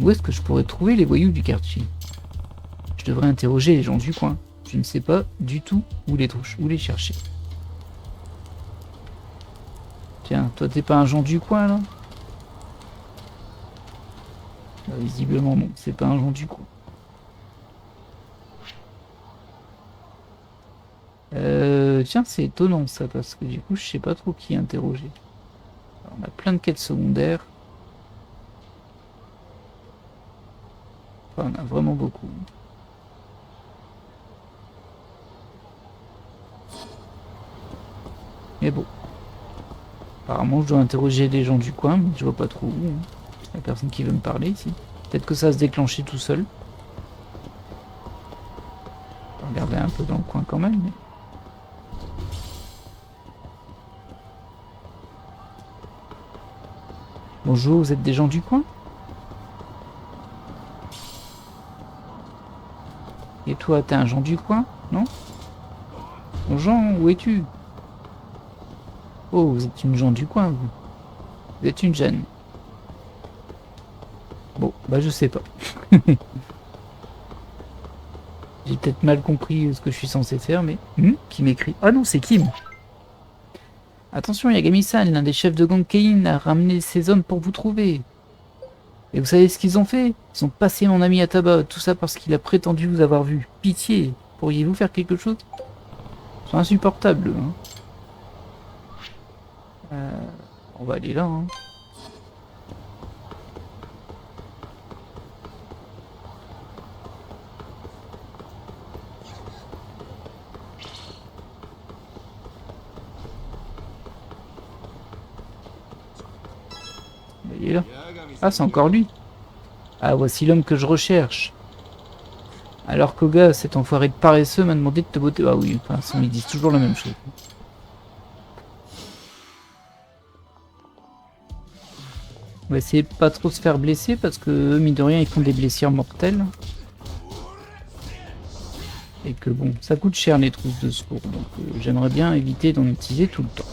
Où est-ce que je pourrais trouver les voyous du quartier? Je devrais interroger les gens du coin. Je ne sais pas du tout où les chercher. Tiens, toi t'es pas un Jean du coin là? Bah, visiblement non, c'est pas un Jean du coin. Tiens, c'est étonnant ça, parce que du coup je sais pas trop qui interroger. Alors, on a plein de quêtes secondaires. Enfin, on a vraiment beaucoup. Mais bon. Apparemment, je dois interroger les gens du coin, mais je vois pas trop où. Hein. Il y a personne qui veut me parler ici. Peut-être que ça va se déclencher tout seul. Je vais regarder un peu dans le coin quand même. Mais... Bonjour, vous êtes des gens du coin? Et toi, t'es un Jean du coin, non? Bon Jean, où es-tu? Oh, vous êtes une Jean du coin, vous. Vous êtes une Jeanne. Bon, bah je sais pas. J'ai peut-être mal compris ce que je suis censé faire, mais... qui m'écrit? Ah non, c'est Kim. Attention, Yagami-san, l'un des chefs de gang Kein a ramené ses hommes pour vous trouver. Et vous savez ce qu'ils ont fait? Ils ont passé mon ami à tabac, tout ça parce qu'il a prétendu vous avoir vu. Pitié, pourriez-vous faire quelque chose? C'est insupportable. Hein. On va aller là. Hein. Il est là. Ah, c'est encore lui. Ah, voici l'homme que je recherche. Alors Koga, cet enfoiré de paresseux, m'a demandé de te botter. Ah oui, enfin, ils disent toujours la même chose. On va essayer de pas trop se faire blesser parce que eux, mine de rien, ils font des blessures mortelles. Et que bon, ça coûte cher les trousses de secours. Donc j'aimerais bien éviter d'en utiliser tout le temps.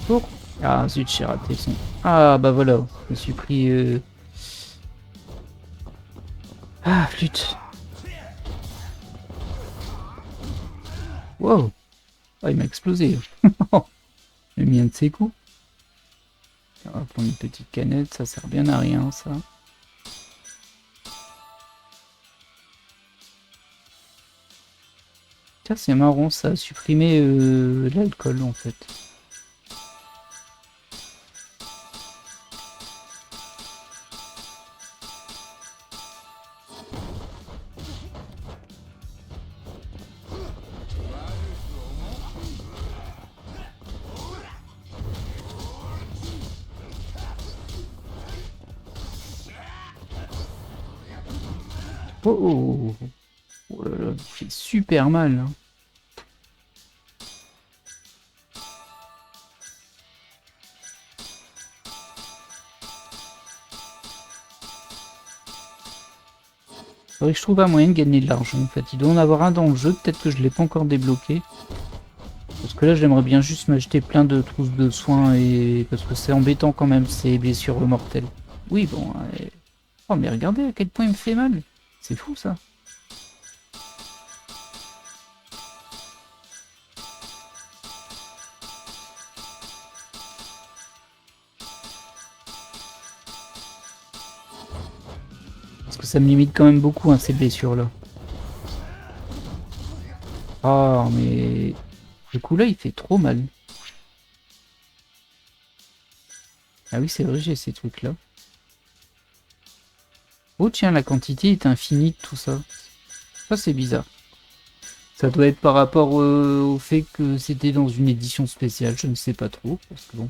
Oh. Ah zut, j'ai raté son... Ah bah voilà, je me suis pris... Ah, flûte. Wow. Ah, il m'a explosé. J'ai mis un de ses coups. On va prendre une petite canette, ça sert bien à rien ça. Tiens, c'est marrant, ça a supprimé l'alcool en fait. Oh, oh, oh. Oh là là, il fait super mal. Hein. Faudrait que je trouve un moyen de gagner de l'argent en fait. Il doit en avoir un dans le jeu, peut-être que je l'ai pas encore débloqué. Parce que là j'aimerais bien juste m'acheter plein de trousses de soins et... Parce que c'est embêtant quand même ces blessures mortelles. Oui bon... Oh mais regardez à quel point il me fait mal. C'est fou ça. Parce que ça me limite quand même beaucoup hein, ces blessures là. Oh mais... Le coup là il fait trop mal. Ah oui c'est vrai j'ai ces trucs là. Oh tiens la quantité est infinie de tout ça. Ça c'est bizarre. Ça doit être par rapport au fait que c'était dans une édition spéciale, je ne sais pas trop. Parce que bon.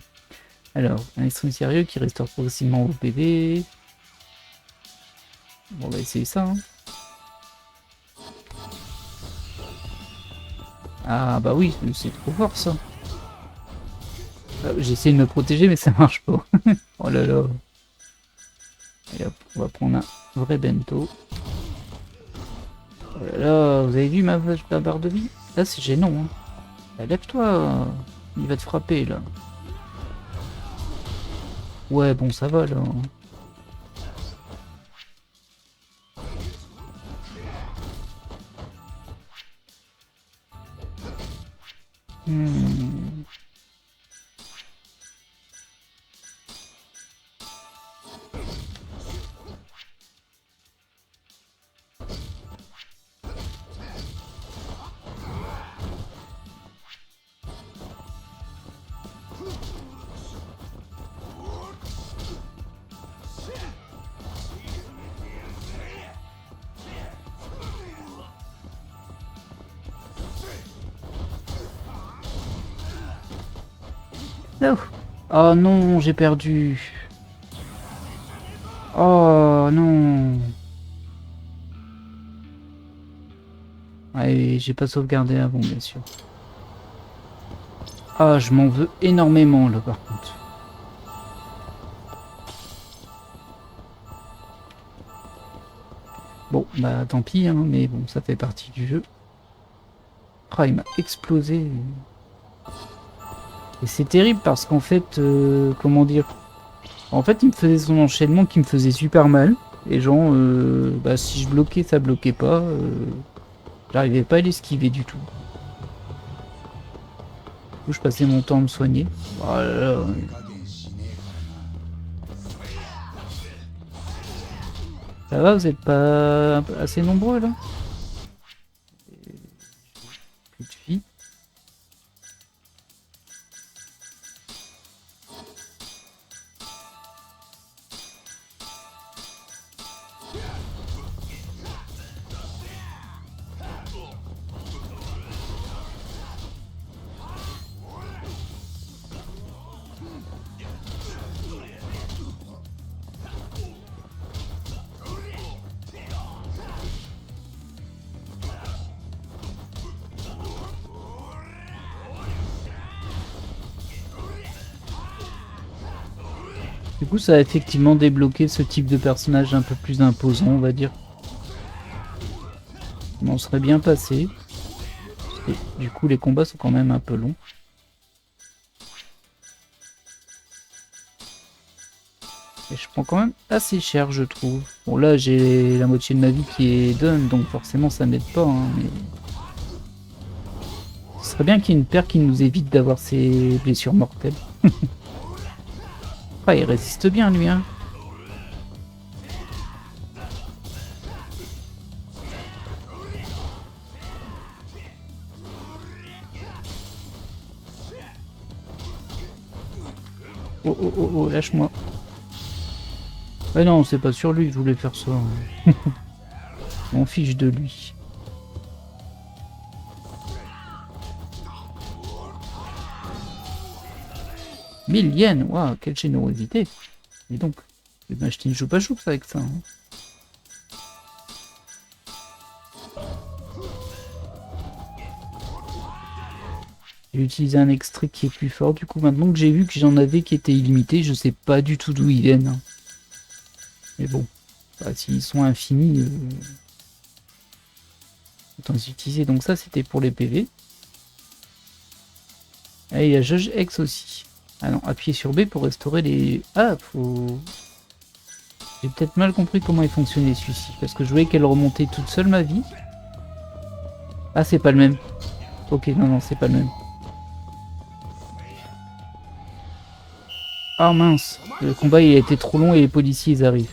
Alors, un extrême sérieux qui restaure progressivement vos PV. Bon, on va essayer ça. Hein. Ah bah oui, c'est trop fort ça. J'essaie de me protéger mais ça marche pas. Oh là là. Et hop, on va prendre un vrai bento. Oh là là, vous avez vu ma barre de vie? Là c'est gênant. Hein. Lève-toi, il va te frapper là. Ouais bon ça va là. Non. Oh non, j'ai perdu. Oh non. Ouais, j'ai pas sauvegardé avant, bien sûr. Ah, je m'en veux énormément là par contre. Bon, bah tant pis, hein, mais bon, ça fait partie du jeu. Ah, il m'a explosé. Et c'est terrible parce qu'en fait, comment dire? En fait, il me faisait son enchaînement qui me faisait super mal. Et genre, bah, si je bloquais, ça bloquait pas. J'arrivais pas à l'esquiver du tout. Du coup, je passais mon temps à me soigner. Oh là là. Ça va, vous êtes pas assez nombreux là? Plus de filles. Du coup, ça a effectivement débloqué ce type de personnage un peu plus imposant, on va dire. On en serait bien passé. Et du coup, les combats sont quand même un peu longs. Et je prends quand même assez cher, je trouve. Bon, là, j'ai la moitié de ma vie qui est done, donc forcément, ça m'aide pas. Hein, mais... ce serait bien qu'il y ait une paire qui nous évite d'avoir ces blessures mortelles. Ah, il résiste bien, lui, hein. Oh, oh, oh, oh, lâche-moi. Ah non, c'est pas sur lui que je voulais faire ça. Je m'en fiche de lui. Mille yens, waouh, quelle générosité. Et donc, je vais m'acheter une choupa choups avec ça. Hein. J'ai utilisé un extrait qui est plus fort. Du coup, maintenant que j'ai vu que j'en avais qui étaient illimités, je sais pas du tout d'où ils viennent. Hein. Mais bon, bah, s'ils sont infinis, autant les utiliser. Donc ça, c'était pour les PV. Ah, il y a Judge X aussi. Ah non, appuyez sur B pour restaurer les... Ah, faut... J'ai peut-être mal compris comment il fonctionnait celui-ci. Parce que je voyais qu'elle remontait toute seule ma vie. Ah, c'est pas le même. Ok, non, non, c'est pas le même. Ah mince, le combat il a été trop long et les policiers ils arrivent.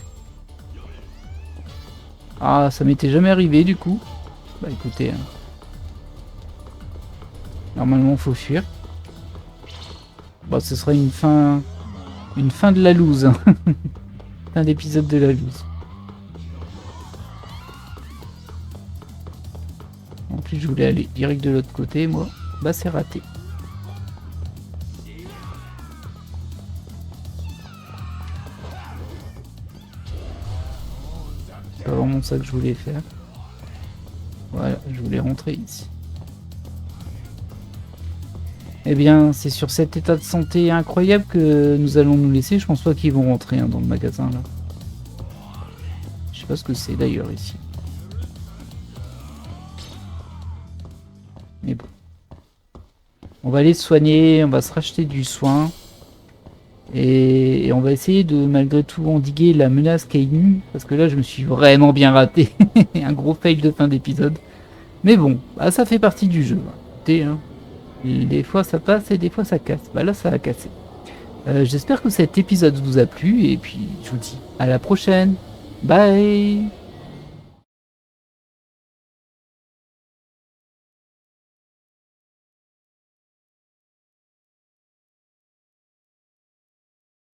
Ah, ça m'était jamais arrivé du coup. Bah écoutez, hein. Normalement faut fuir. Bon, ce sera une fin de la loose. Hein. Fin d'épisode de la loose. En plus je voulais aller direct de l'autre côté, moi. Bah c'est raté. C'est pas vraiment ça que je voulais faire. Voilà, je voulais rentrer ici. Eh bien, c'est sur cet état de santé incroyable que nous allons nous laisser. Je pense pas qu'ils vont rentrer hein, dans le magasin là. Je sais pas ce que c'est d'ailleurs ici. Mais bon. On va aller se soigner, on va se racheter du soin. Et on va essayer de malgré tout endiguer la menace Kain. Parce que là je me suis vraiment bien raté. Un gros fail de fin d'épisode. Mais bon, bah, ça fait partie du jeu. Écoutez, hein. Des fois ça passe et des fois ça casse. Bah là ça a cassé. J'espère que cet épisode vous a plu. Et puis je vous dis à la prochaine. Bye.